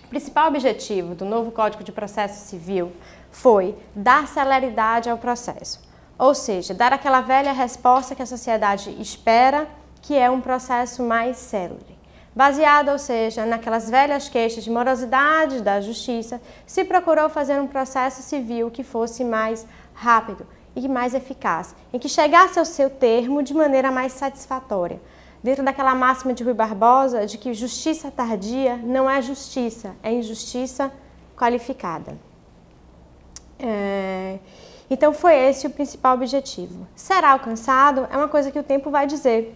O principal objetivo do novo Código de Processo Civil foi dar celeridade ao processo, ou seja, dar aquela velha resposta que a sociedade espera, que é um processo mais célere. Baseado, ou seja, naquelas velhas queixas de morosidade da justiça, se procurou fazer um processo civil que fosse mais rápido e mais eficaz, em que chegasse ao seu termo de maneira mais satisfatória. Dentro daquela máxima de Rui Barbosa, de que justiça tardia não é justiça, é injustiça qualificada. Então foi esse o principal objetivo. Será alcançado? É uma coisa que o tempo vai dizer.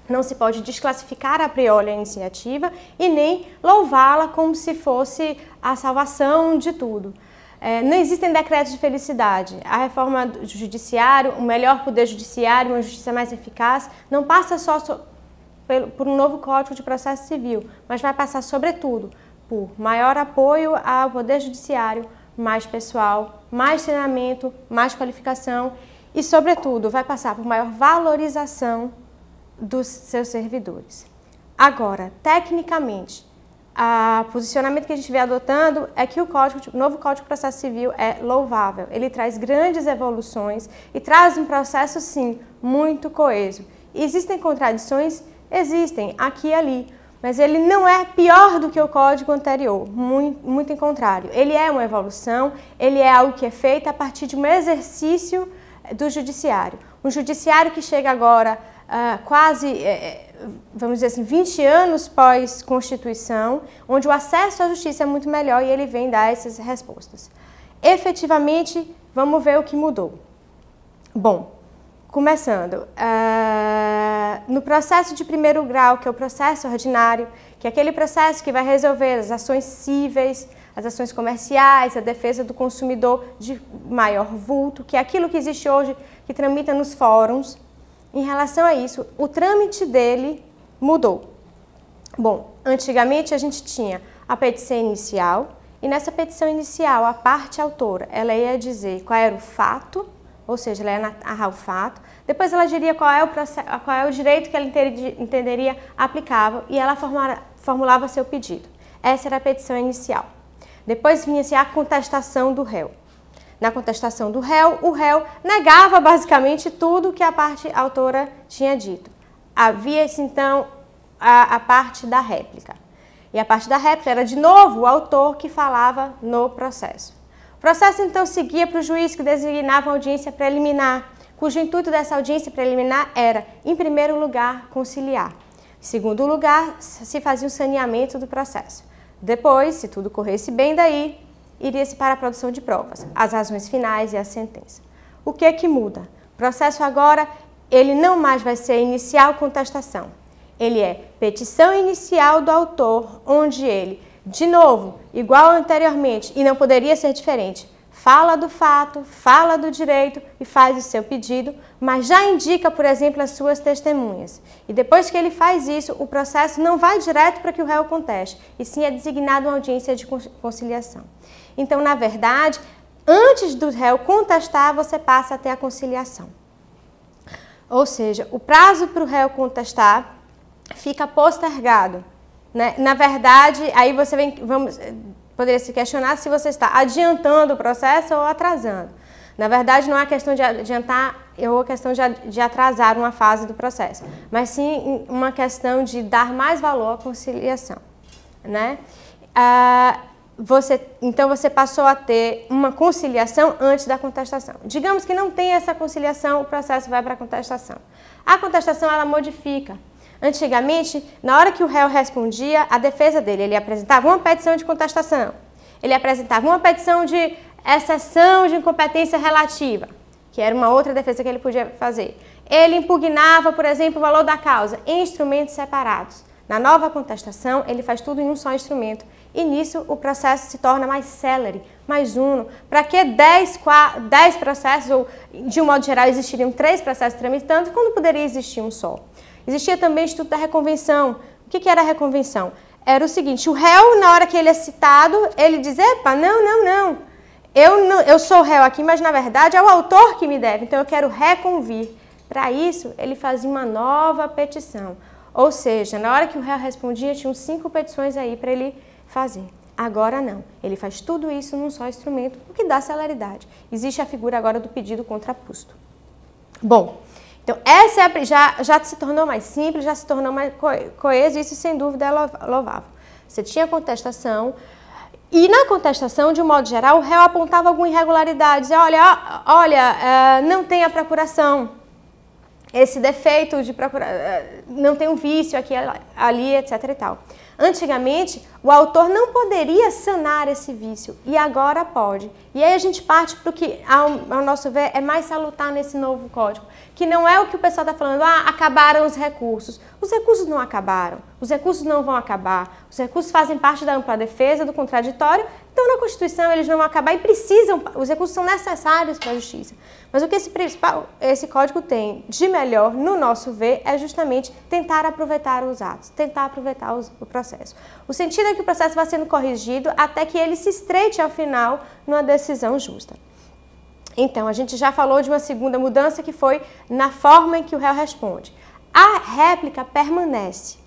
Não se pode desclassificar a priori a iniciativa e nem louvá-la como se fosse a salvação de tudo. Não existem decretos de felicidade. A reforma do judiciário, o melhor poder judiciário, uma justiça mais eficaz, não passa só por um novo Código de Processo Civil, mas vai passar, sobretudo, por maior apoio ao poder judiciário, mais pessoal, mais treinamento, mais qualificação e, sobretudo, vai passar por maior valorização dos seus servidores. Agora, tecnicamente, o posicionamento que a gente vem adotando é que o novo Código de Processo Civil é louvável. Ele traz grandes evoluções e traz um processo, sim, muito coeso. Existem contradições? Existem, aqui e ali. Mas ele não é pior do que o código anterior, muito em contrário. Ele é uma evolução, ele é algo que é feito a partir de um exercício do judiciário. Um judiciário que chega agora quase, vamos dizer assim, 20 anos pós-Constituição, onde o acesso à justiça é muito melhor e ele vem dar essas respostas. Efetivamente, vamos ver o que mudou. Bom, começando, no processo de primeiro grau, que é o processo ordinário, que é aquele processo que vai resolver as ações cíveis, as ações comerciais, a defesa do consumidor de maior vulto, que é aquilo que existe hoje, que tramita nos fóruns. Em relação a isso, o trâmite dele mudou. Bom, antigamente a gente tinha a petição inicial, e nessa petição inicial, a parte autora, ela ia dizer qual era o fato, ou seja, ela ia narrar o fato, depois ela diria qual é o direito que ela entenderia aplicável e ela formulava seu pedido. Essa era a petição inicial. Depois vinha-se a contestação do réu. Na contestação do réu, o réu negava basicamente tudo que a parte autora tinha dito. Havia-se então a parte da réplica. E a parte da réplica era de novo o autor que falava no processo. O processo então seguia para o juiz que designava a audiência preliminar, cujo intuito dessa audiência preliminar era, em primeiro lugar, conciliar. Em segundo lugar, se fazia um saneamento do processo. Depois, se tudo corresse bem daí, iria-se para a produção de provas, as razões finais e a sentença. O que é que muda? O processo agora, ele não mais vai ser inicial contestação. Ele é petição inicial do autor, onde ele, de novo, igual anteriormente, e não poderia ser diferente, fala do fato, fala do direito e faz o seu pedido, mas já indica, por exemplo, as suas testemunhas. E depois que ele faz isso, o processo não vai direto para que o réu conteste, e sim é designado uma audiência de conciliação. Então, na verdade, antes do réu contestar, você passa a ter a conciliação. Ou seja, o prazo para o réu contestar fica postergado, né? Na verdade, aí você poderia se questionar se você está adiantando o processo ou atrasando. Na verdade, não é questão de adiantar ou questão de atrasar uma fase do processo, mas sim uma questão de dar mais valor à conciliação, né? Então, você passou a ter uma conciliação antes da contestação. Digamos que não tem essa conciliação, o processo vai para a contestação. A contestação, ela modifica. Antigamente, na hora que o réu respondia, a defesa dele, ele apresentava uma petição de contestação, ele apresentava uma petição de exceção de incompetência relativa, que era uma outra defesa que ele podia fazer. Ele impugnava, por exemplo, o valor da causa em instrumentos separados. Na nova contestação, ele faz tudo em um só instrumento. E nisso, o processo se torna mais célere, mais uno. Para que 10 processos, ou de um modo geral, existiriam 3 processos tramitando, quando poderia existir um só? Existia também o Instituto da Reconvenção. O que era a reconvenção? Era o seguinte, o réu, na hora que ele é citado, ele diz, epa, não, eu sou o réu aqui, mas na verdade é o autor que me deve, então eu quero reconvir. Para isso, ele fazia uma nova petição. Ou seja, na hora que o réu respondia, tinham 5 petições aí para ele fazer. Agora não, ele faz tudo isso num só instrumento, o que dá celeridade. Existe a figura agora do pedido contraposto. Bom, então essa é já se tornou mais simples, já se tornou mais coeso, isso sem dúvida é louvável. Você tinha contestação, e na contestação, de um modo geral, o réu apontava alguma irregularidade, dizia, olha, não tem a procuração, esse defeito de não tem um vício aqui, ali, etc. e tal. Antigamente, o autor não poderia sanar esse vício, e agora pode. E aí a gente parte para o que, ao nosso ver, é mais salutar nesse novo código, que não é o que o pessoal está falando, acabaram os recursos. Os recursos não acabaram, os recursos não vão acabar, os recursos fazem parte da ampla defesa, do contraditório, então na Constituição eles não vão acabar e precisam, os recursos são necessários para a justiça. Mas o que esse código tem de melhor, no nosso ver, é justamente tentar aproveitar os atos, tentar aproveitar o processo. O sentido é que o processo vai sendo corrigido até que ele se estreite ao final numa decisão justa. Então, a gente já falou de uma segunda mudança que foi na forma em que o réu responde. A réplica permanece.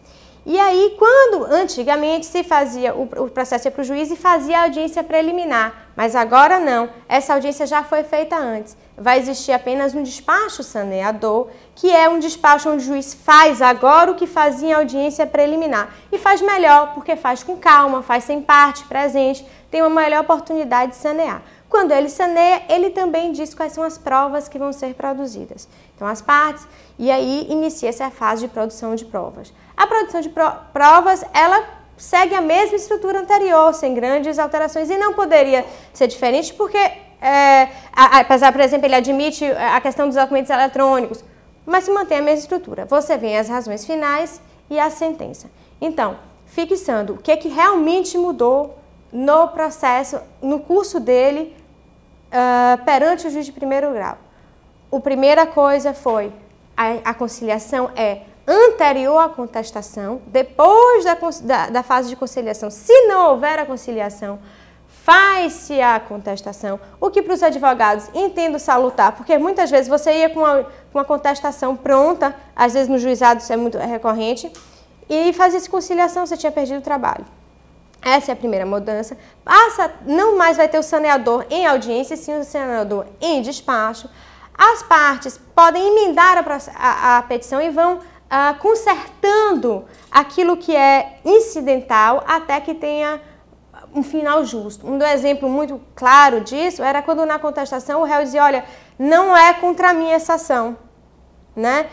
E aí, quando antigamente se fazia, o processo ia para o juiz e fazia a audiência preliminar, mas agora não, essa audiência já foi feita antes. Vai existir apenas um despacho saneador, que é um despacho onde o juiz faz agora o que fazia em audiência preliminar. E faz melhor, porque faz com calma, faz sem parte presente, tem uma melhor oportunidade de sanear. Quando ele saneia, ele também diz quais são as provas que vão ser produzidas. Então, as partes, e aí inicia-se a fase de produção de provas. A produção de provas, ela segue a mesma estrutura anterior, sem grandes alterações, e não poderia ser diferente porque, apesar, por exemplo, ele admite a questão dos documentos eletrônicos, mas se mantém a mesma estrutura. Você vê as razões finais e a sentença. Então, fixando o que realmente mudou no processo, no curso dele, perante o juiz de primeiro grau. A primeira coisa foi, a conciliação é anterior à contestação, depois da fase de conciliação, se não houver a conciliação, faz-se a contestação, o que para os advogados entendo salutar, porque muitas vezes você ia com uma contestação pronta, às vezes no juizado isso é muito recorrente, e fazia-se conciliação, você tinha perdido o trabalho. Essa é a primeira mudança. Não mais vai ter o saneador em audiência, sim o saneador em despacho. As partes podem emendar a petição e vão consertando aquilo que é incidental até que tenha um final justo. Um exemplo muito claro disso era quando na contestação o réu dizia, olha, não é contra mim essa ação, né?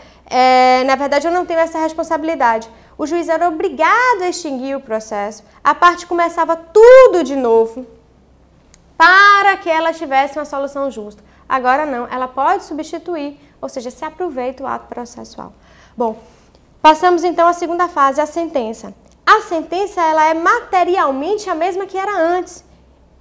Na verdade eu não tenho essa responsabilidade. O juiz era obrigado a extinguir o processo, a parte começava tudo de novo para que ela tivesse uma solução justa. Agora não, ela pode substituir, ou seja, se aproveita o ato processual. Bom, passamos então à segunda fase, a sentença. A sentença ela é materialmente a mesma que era antes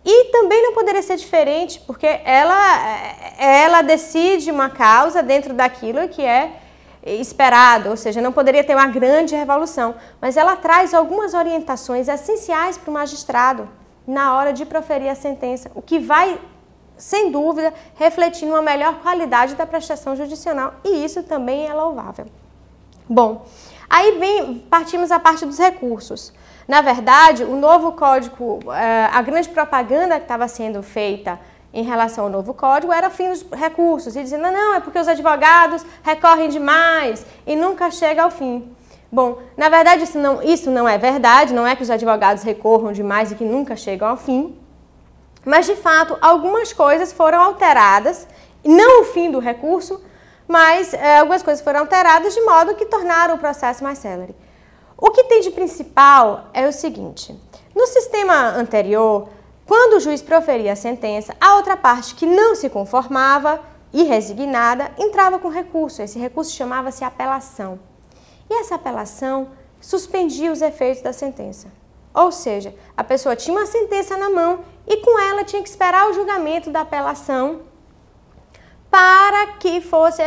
e também não poderia ser diferente, porque ela decide uma causa dentro daquilo que é esperado, ou seja, não poderia ter uma grande revolução, mas ela traz algumas orientações essenciais para o magistrado na hora de proferir a sentença, o que vai, sem dúvida, refletir numa melhor qualidade da prestação judicial, e isso também é louvável. Bom, aí partimos à parte dos recursos. Na verdade, o novo código, a grande propaganda que estava sendo feita em relação ao novo código era o fim dos recursos, e dizendo, não, é porque os advogados recorrem demais e nunca chega ao fim. Bom, na verdade isso não é verdade, não é que os advogados recorram demais e que nunca chegam ao fim, mas de fato algumas coisas foram alteradas, não o fim do recurso, mas algumas coisas foram alteradas de modo que tornaram o processo mais célere. O que tem de principal é o seguinte, no sistema anterior, quando o juiz proferia a sentença, a outra parte que não se conformava e resignada entrava com recurso. Esse recurso chamava-se apelação. E essa apelação suspendia os efeitos da sentença. Ou seja, a pessoa tinha uma sentença na mão e com ela tinha que esperar o julgamento da apelação para que fosse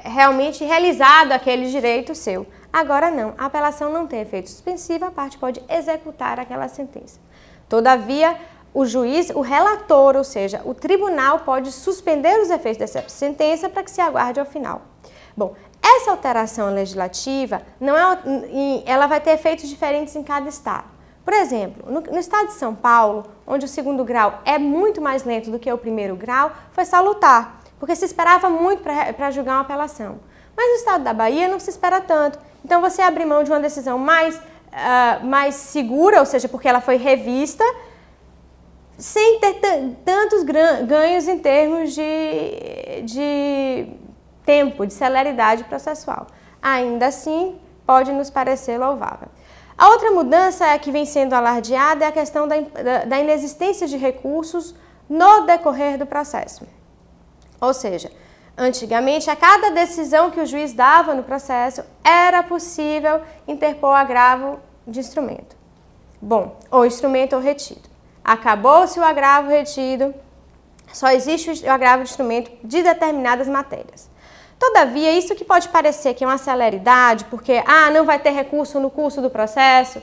realmente realizado aquele direito seu. Agora não, a apelação não tem efeito suspensivo, a parte pode executar aquela sentença. Todavia, o juiz, o relator, ou seja, o tribunal pode suspender os efeitos dessa sentença para que se aguarde ao final. Bom, essa alteração legislativa, ela vai ter efeitos diferentes em cada estado. Por exemplo, no estado de São Paulo, onde o segundo grau é muito mais lento do que o primeiro grau, foi salutar, porque se esperava muito para julgar uma apelação. Mas no estado da Bahia não se espera tanto. Então você abrir mão de uma decisão mais segura, ou seja, porque ela foi revista, sem ter tantos ganhos em termos de tempo, de celeridade processual. Ainda assim, pode nos parecer louvável. A outra mudança que vem sendo alardeada é a questão da inexistência de recursos no decorrer do processo. Ou seja, antigamente, a cada decisão que o juiz dava no processo, era possível interpor agravo de instrumento. Bom, ou instrumento ou retido. Acabou-se o agravo retido, só existe o agravo de instrumento de determinadas matérias. Todavia, isso que pode parecer que é uma celeridade, porque não vai ter recurso no curso do processo,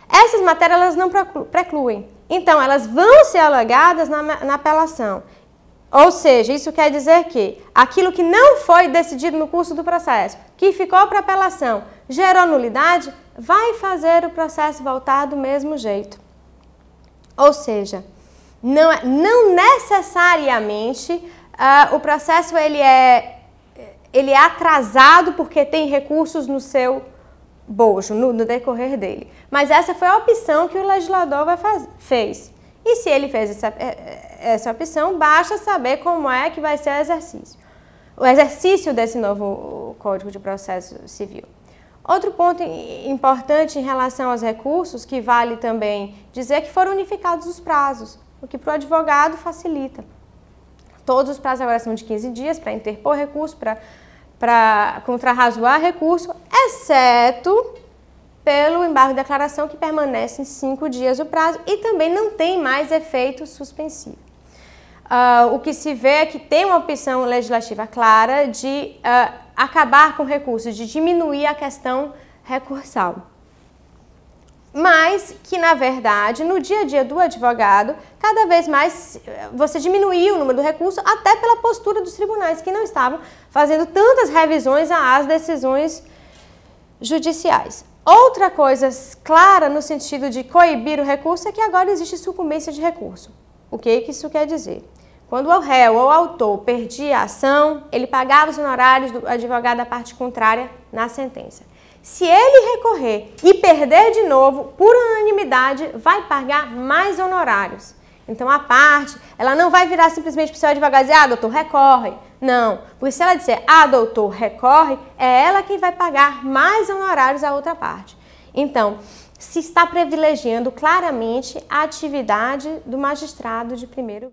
essas matérias elas não precluem. Então, elas vão ser alegadas na apelação. Ou seja, isso quer dizer que aquilo que não foi decidido no curso do processo, que ficou para apelação, gerou nulidade, vai fazer o processo voltar do mesmo jeito. Ou seja, não necessariamente o processo ele é atrasado porque tem recursos no seu bojo, no decorrer dele. Mas essa foi a opção que o legislador fez. E se ele fez essa opção, basta saber como é que vai ser o exercício desse novo Código de Processo Civil. Outro ponto importante em relação aos recursos, que vale também dizer que foram unificados os prazos, o que para o advogado facilita. Todos os prazos agora são de 15 dias para interpor recurso, para contrarrazoar recurso, exceto pelo embargo de declaração, que permanece em 5 dias o prazo e também não tem mais efeito suspensivo. O que se vê é que tem uma opção legislativa clara de acabar com recursos, de diminuir a questão recursal. Mas que, na verdade, no dia a dia do advogado, cada vez mais você diminuiu o número do recurso, até pela postura dos tribunais, que não estavam fazendo tantas revisões às decisões judiciais. Outra coisa clara no sentido de coibir o recurso é que agora existe sucumbência de recurso. O que isso quer dizer? Quando o réu ou o autor perdia a ação, ele pagava os honorários do advogado da parte contrária na sentença. Se ele recorrer e perder de novo, por unanimidade, vai pagar mais honorários. Então, a parte, ela não vai virar simplesmente para o seu advogado e dizer, doutor, recorre. Não, porque se ela disser, doutor, recorre, é ela quem vai pagar mais honorários à outra parte. Então, se está privilegiando claramente a atividade do magistrado de primeiro